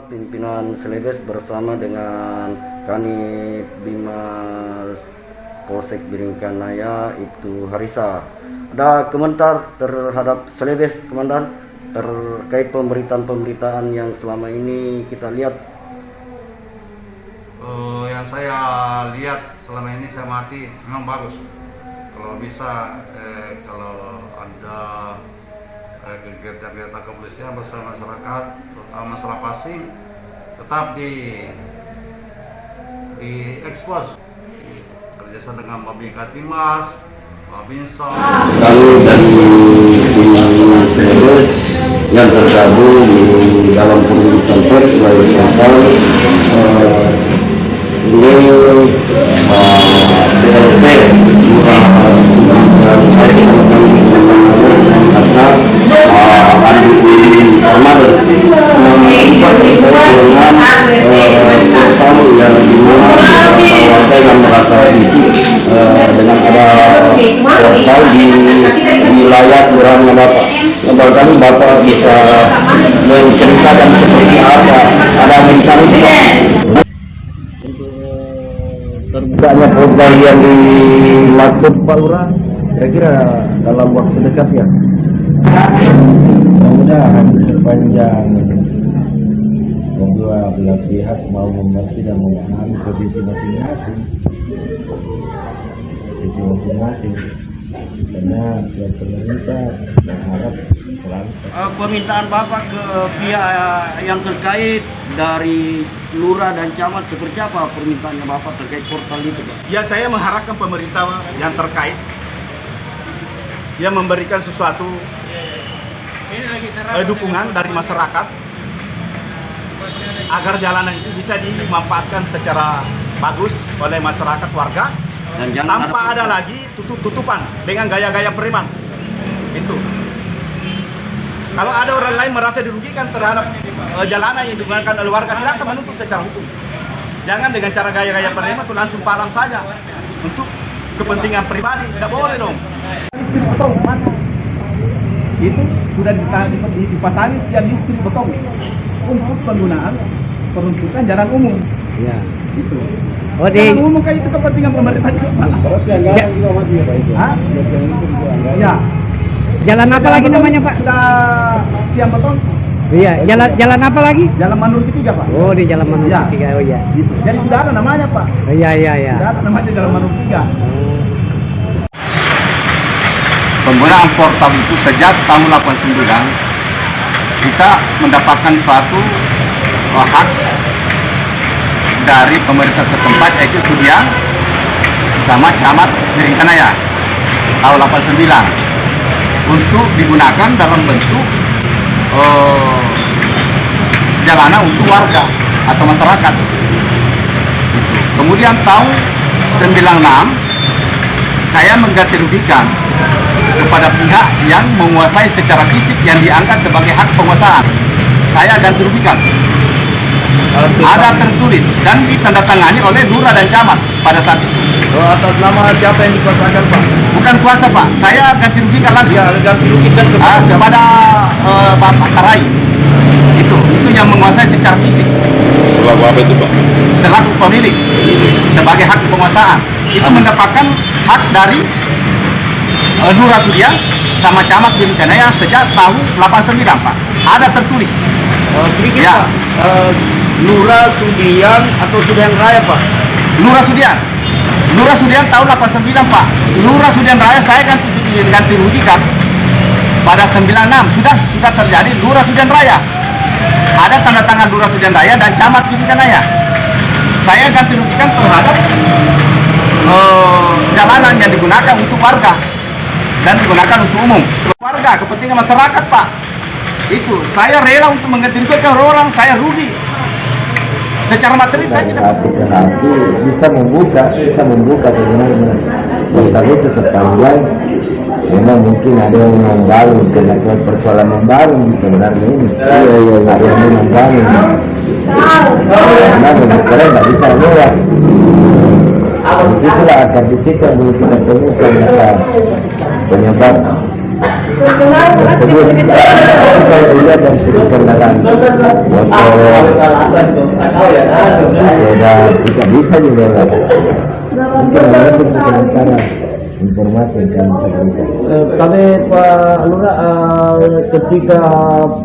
pimpinan Celebes bersama dengan Kanit Bimas Polsek Biringkanaya Ibtu Harisa. Ada komentar terhadap Celebes, Komandan, terkait pemberitaan-pemberitaan yang selama ini kita lihat? Yang saya lihat selama ini, saya mati, memang bagus. Kalau bisa, kalau ada kegiatan-kegiatan kepolisian bersama masyarakat, terutama masalah passing, tetap di expose kerjasama dengan Babin Katimas, Babinsa. Lalu dari tim Celebes yang tergabung di dalam pemeriksaan pers sebagai kapal ini DLT asal Andi Armada yang warga yang merasa risih dengan ada portal di wilayah kelurahan Bapak. Barangkali Bapak bisa menceritakan seperti apa ada misalnya terbukanya portal yang dilakukan Pak Lurah, kira-kira dalam waktu dekat ya? Mudah-mudahan sepanjang kedua belah pihak mau mengerti dan memahami posisi masing-masing, karena pihak pemerintah berharap permintaan Bapak ke pihak yang terkait dari lurah dan camat seperti apa permintaannya Bapak terkait portal itu, Pak? Ya, saya mengharapkan pemerintah yang terkait yang memberikan sesuatu dukungan dari masyarakat agar jalanan itu bisa dimanfaatkan secara bagus oleh masyarakat warga Dan tanpa ada lagi tutupan dengan gaya-gaya preman. Itu. Kalau ada orang lain merasa dirugikan terhadap jalanan yang digunakan oleh warga, silakan menuntut secara hukum. Jangan dengan cara gaya-gaya preman itu langsung palang saja untuk kepentingan pribadi, tidak boleh dong. Itu sudah dipasang tiang listrik beton untuk penggunaan peruntukan jalan umum. ya Itu. oh Jalan umum kan itu kepentingan pemerintah juga. terus yang jalan juga masih ya Pak itu. Hah? Ya. Jalan apa lagi namanya, Pak? Sudah tiang beton. Iya, jalan apa lagi? Jalan Manurki 3, Pak. Oh, di Jalan Manurki Ya. 3. Oh iya. Gitu. Jadi sudah ada namanya, Pak. Oh, iya. Sudah ada namanya Jalan Manurki 3. Penggunaan portal itu sejak tahun 89 kita mendapatkan suatu hak dari pemerintah setempat, yaitu Sudiang sama Camat Biringkanaya tahun 89 untuk digunakan dalam bentuk jalanan untuk warga atau masyarakat. Kemudian tahun 96 saya mengganti rugikan kepada pihak yang menguasai secara fisik yang diangkat sebagai hak penguasaan. Saya ganti rugikan. Ada tertulis dan ditandatangani oleh lurah dan camat pada saat itu. Atas nama siapa yang dikuasakan Pak? Bukan kuasa, Pak. Saya ganti rugikan langsung. Ya, ganti rugikan kepada Bapak Tarai. Itu yang menguasai secara fisik. Selaku apa itu Pak? Selaku pemilik sebagai hak penguasaan. Itu mendapatkan hak dari Lurah Sudiang sama Camat Biringkanaya sejak tahun 89, Pak. Ada tertulis. sedikit Ya. Pak. Lurah Sudiang atau Sudiang Raya Pak? Lurah Sudiang. Lurah Sudiang tahun 89, Pak. Lurah Sudiang Raya saya ganti rugikan pada 96. Sudah terjadi Lurah Sudiang Raya. Ada tanda tangan Lurah Sudiang Raya dan Camat Biringkanaya. Saya ganti rugikan terhadap jalanan yang digunakan untuk warga dan digunakan untuk umum. Warga, kepentingan masyarakat, Pak. Itu, saya rela untuk mengganti rugikan orang, saya rugi. Secara materi saya tidak. Hati bisa membuka sebenarnya. Tapi itu sepanjang memang mungkin ada yang membangun, karena persoalan membangun sebenarnya ini. Iya, ada yang membangun. Karena sekarang nggak bisa lewat. Disitulah akar di situ yang belum kita temukan penyebab tersebut saya lihat dan berkendaraan motor sepeda tidak bisa juga mungkin ada sementara informasi yang kami berikan. Tapi Pak Lurah, ketika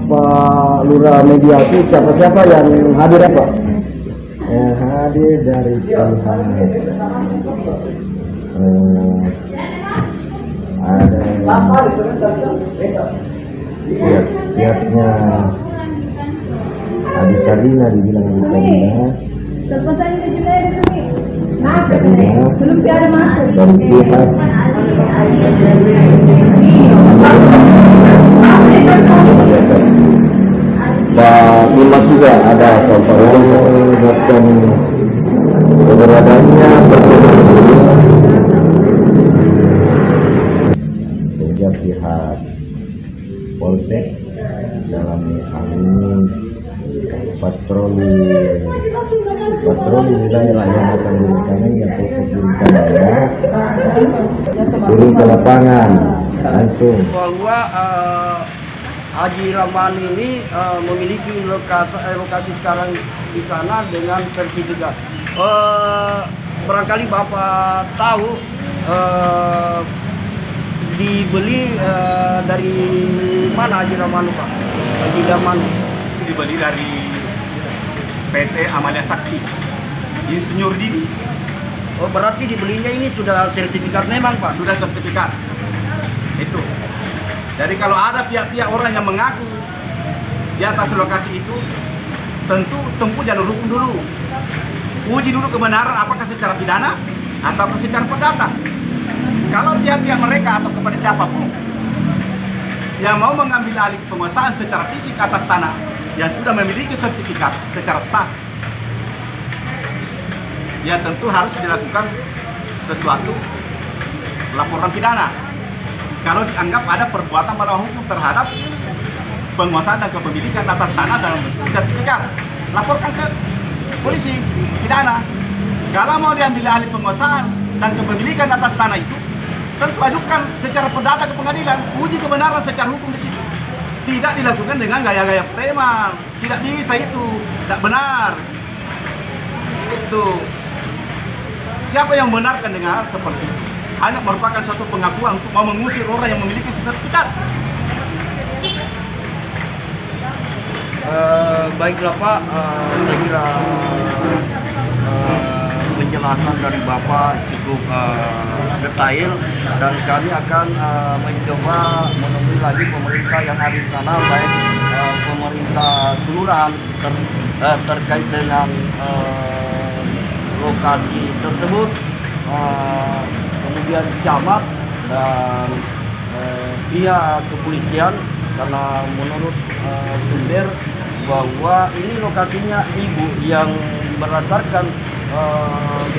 Pak Lurah mediasi, siapa-siapa yang hadir Pak? Hadir dari pihak ada pihaknya Adi Karina, dibilang Adi Karina, dan pihak Pak Dimas juga ada dan keberadaannya sehingga pihak Polsek dalam hal ini patroli wilayah layanan pendidikan yang tersedia turun ke lapangan langsung Bahwa Haji Rahman ini memiliki lokasi sekarang di sana dengan sertifikat. Barangkali Bapak tahu dibeli dari mana Haji Rahman Pak? Haji Rahman Dibeli dari PT Amalia Sakti, Insinyur Dini. Oh, berarti dibelinya ini sudah sertifikat memang Pak? Sudah sertifikat. Itu. Jadi kalau ada pihak-pihak orang yang mengaku di atas lokasi itu, tentu tempuh jalur hukum dulu. Uji dulu kebenaran apakah secara pidana atau secara perdata. Kalau pihak-pihak mereka atau kepada siapapun yang mau mengambil alih penguasaan secara fisik atas tanah yang sudah memiliki sertifikat secara sah, ya tentu harus dilakukan sesuatu laporan pidana. Kalau dianggap ada perbuatan melawan hukum terhadap penguasaan dan kepemilikan atas tanah dalam bentuk sertifikat, laporkan ke polisi pidana. Kalau mau diambil alih penguasaan dan kepemilikan atas tanah itu, tentu ajukan secara perdata ke pengadilan, uji kebenaran secara hukum di situ. Tidak dilakukan dengan gaya-gaya preman, tidak bisa itu, tidak benar. Itu siapa yang membenarkan dengan hal seperti itu? Hanya merupakan suatu pengakuan untuk mau mengusir orang yang memiliki sertifikat. Baiklah Pak, saya kira penjelasan dari Bapak cukup detail dan kami akan mencoba menemui lagi pemerintah yang ada di sana, baik pemerintah kelurahan terkait dengan lokasi tersebut, kemudian camat dan pihak kepolisian, karena menurut sumber bahwa ini lokasinya ibu yang berdasarkan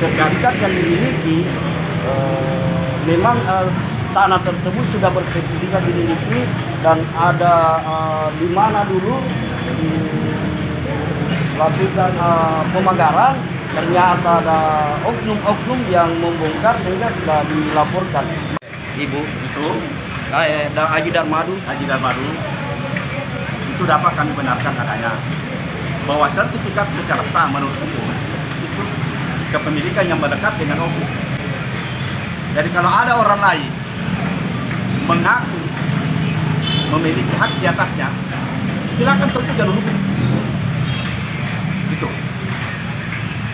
sertifikat yang dimiliki, memang tanah tersebut sudah bersertifikat dimiliki dan ada di mana dulu dilakukan pemagaran, ternyata ada oknum-oknum yang membongkar sehingga sudah dilaporkan. Ibu itu Haji Darmadu Itu dapat kami benarkan adanya bahwa sertifikat secara sah menurut hukum itu kepemilikan yang melekat dengan oknum. Jadi kalau ada orang lain mengaku memiliki hak di atasnya, silakan tempuh jalur hukum. Itu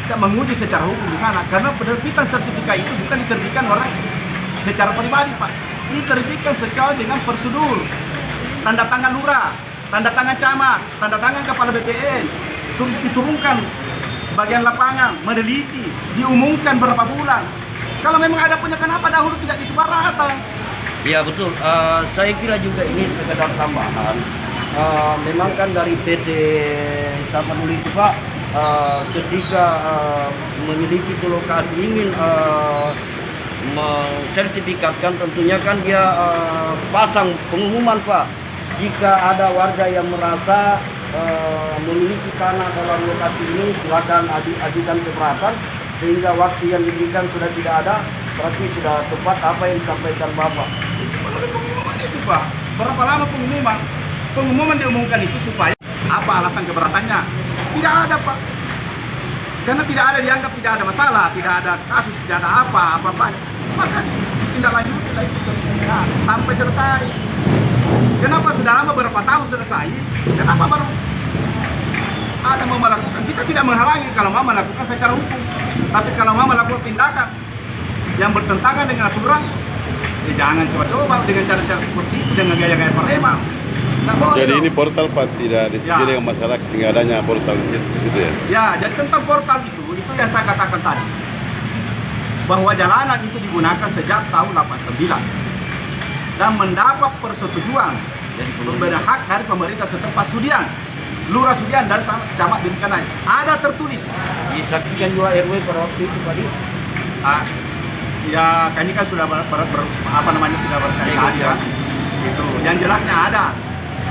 kita menguji secara hukum di sana, karena penerbitan sertifikat itu bukan diterbitkan orang secara pribadi, Pak. Ini diterbitkan secara dengan prosedur, tanda tangan lurah, tanda tangan camat, tanda tangan kepala BPN, terus diturunkan bagian lapangan, meneliti, diumumkan berapa bulan. Kalau memang ada punya, kenapa dahulu tidak ditebar rata? Ya betul, saya kira juga ini sekedar tambahan. Memang kan dari PT Sapanuli itu Pak, ketika memiliki lokasi ingin mensertifikatkan, tentunya kan dia pasang pengumuman Pak. Jika ada warga yang merasa memiliki tanah dalam lokasi ini, silakan ajukan keberatan, sehingga waktu yang diberikan sudah tidak ada, berarti sudah tepat apa yang disampaikan Bapak. Pengumuman itu Pak. Berapa lama pengumuman? Pengumuman diumumkan itu supaya apa alasan keberatannya? Tidak ada, Pak. Karena tidak ada, dianggap tidak ada masalah, tidak ada kasus, tidak ada apa-apa. Maka ditindaklanjuti itu sampai selesai. Kenapa sudah lama berapa tahun selesai? Kenapa baru ada mau melakukan? Kita tidak menghalangi kalau mau melakukan secara hukum. Tapi kalau mau melakukan tindakan yang bertentangan dengan aturan, jangan coba-coba dengan cara-cara seperti itu, dengan gaya-gaya preman. Jadi ini portal Pak tidak disetujui dengan masalah sehingga adanya portal di situ ya? Ya, jadi tentang portal itu yang saya katakan tadi. Bahwa jalanan itu digunakan sejak tahun 89 dan mendapat persetujuan jadi berbeda hak dari pemerintah setempat Sudiang, Lurah Sudiang dan Camat Birikanai. Ada tertulis. Disaksikan juga RW pada waktu itu tadi. Ya, kami kan sudah sudah berkali-kali ya. Itu yang jelasnya ada.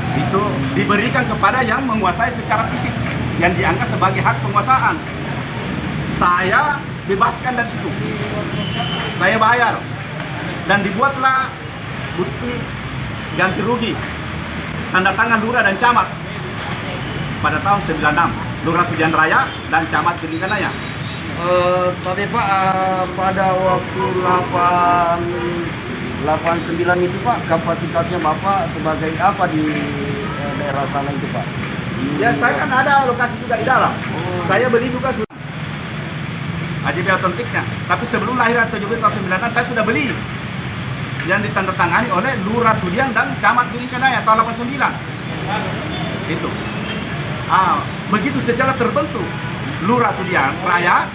Itu diberikan kepada yang menguasai secara fisik yang dianggap sebagai hak penguasaan. Saya bebaskan dari situ. Saya bayar dan dibuatlah bukti ganti rugi tanda tangan lurah dan camat pada tahun 96, Lurah Sudiang Raya dan Camat Birikanaya. Tapi Pak, pada waktu 89 itu Pak, kapasitasnya Bapak sebagai apa di daerah sana itu Pak? Ya, saya kan ada lokasi juga di dalam. Saya beli juga sudah AJB otentiknya. Tapi sebelum lahiran 17 tahun 96 saya sudah beli yang ditandatangani oleh Lurah Sudiang dan Camat Birikanaya tahun 89. Itu. Begitu secara terbentuk Lurah Sudiang Raya,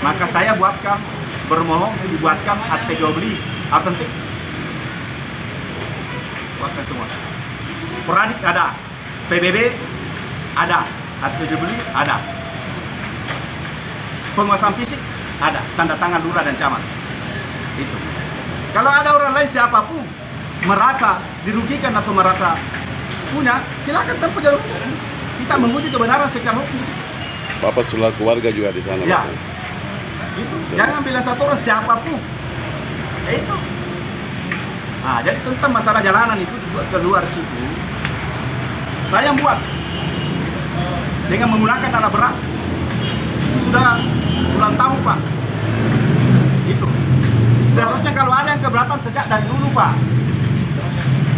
maka saya bermohon untuk dibuatkan akte jual beli otentik. Buatkan semua. Sporadik ada, PBB ada, akte jual beli ada, penguasaan fisik ada, tanda tangan lurah dan camat. Itu. Kalau ada orang lain siapapun merasa dirugikan atau merasa punya, silakan tempuh jalur hukum. Kita menguji kebenaran secara hukum di situ. Bapak selaku warga juga di sana. Ya. Bapak. Itu. Jangan bilang satu orang siapapun. Itu. Jadi tentang masalah jalanan itu dibuat keluar situ. Saya yang buat dengan menggunakan alat berat. Itu sudah puluhan tahun Pak. Itu. Seharusnya kalau ada yang keberatan sejak dari dulu Pak.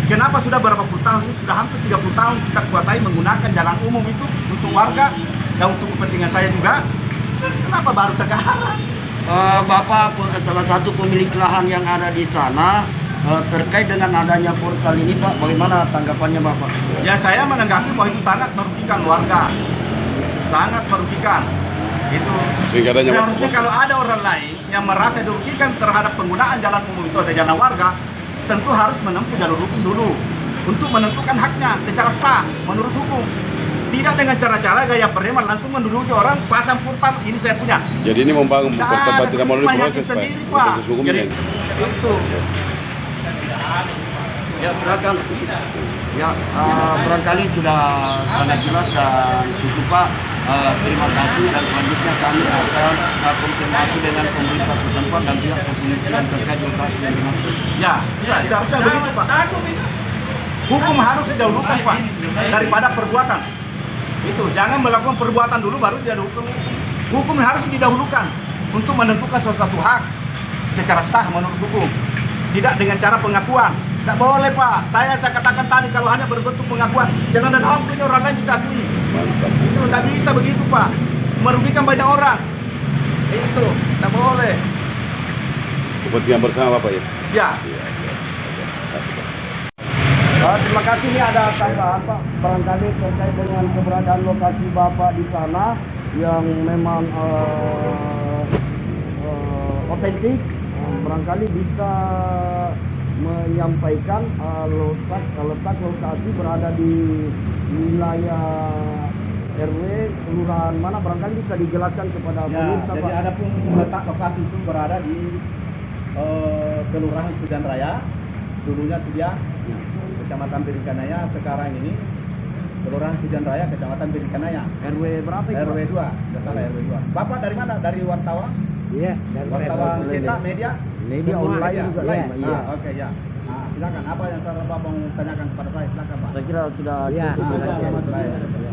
Kenapa sudah berapa puluh tahun ini, sudah hampir 30 tahun kita kuasai menggunakan jalan umum itu untuk warga dan untuk kepentingan saya juga. Kenapa baru sekarang? Bapak salah satu pemilik lahan yang ada di sana, terkait dengan adanya portal ini Pak, bagaimana tanggapannya Bapak? Ya, saya menanggapi bahwa itu sangat merugikan warga. Sangat merugikan. Itu seharusnya kalau ada orang lain yang merasa dirugikan terhadap penggunaan jalan umum itu, ada jalan warga, tentu harus menempuh jalur hukum dulu untuk menentukan haknya secara sah menurut hukum. Tidak dengan cara-cara gaya preman langsung menduduki orang pasang portal ini saya punya. Jadi ini membangun portal tidak melalui proses Pak. Sendiri, Pak. Proses hukumnya. Jadi, itu. Ya silakan. Ya barangkali sudah sangat jelas dan cukup Pak. Terima kasih dan selanjutnya kami akan konfirmasi dengan pemerintah setempat dan pihak kepolisian terkait lokasi yang dimaksud. Ya, seharusnya begitu Pak. Hukum harus didahulukan Pak daripada perbuatan. Itu, jangan melakukan perbuatan dulu baru dia hukum. Hukum harus didahulukan untuk menentukan sesuatu hak secara sah menurut hukum. Tidak dengan cara pengakuan. Tidak boleh Pak. Saya katakan tadi kalau hanya berbentuk pengakuan, jangan ada hukum orang lain bisa akui. Itu tidak bisa begitu Pak. Merugikan banyak orang. Itu, tidak boleh. Kepentingan bersama Bapak ya? Ya. Terima kasih. Ini ada tambahan Pak, barangkali terkait dengan keberadaan lokasi Bapak di sana yang memang otentik, barangkali bisa menyampaikan letak lokasi berada di wilayah RW kelurahan mana, barangkali bisa dijelaskan kepada pemirsa Jadi Pak. ada pun letak lokasi itu berada di Kelurahan Sudiang Raya, dulunya Sudiang, Kecamatan Birikanaya, sekarang ini Kelurahan Sudiang Raya, Kecamatan Birikanaya. RW berapa itu? RW 2, salah RW 2. Bapak dari mana? Dari wartawan? Iya, dari Wartawan cetak, media? Media online juga. Iya. Oke ya. silakan. Apa yang Bapak mau tanyakan kepada saya? Silakan Pak. Saya kira sudah Ya. cukup. Baik.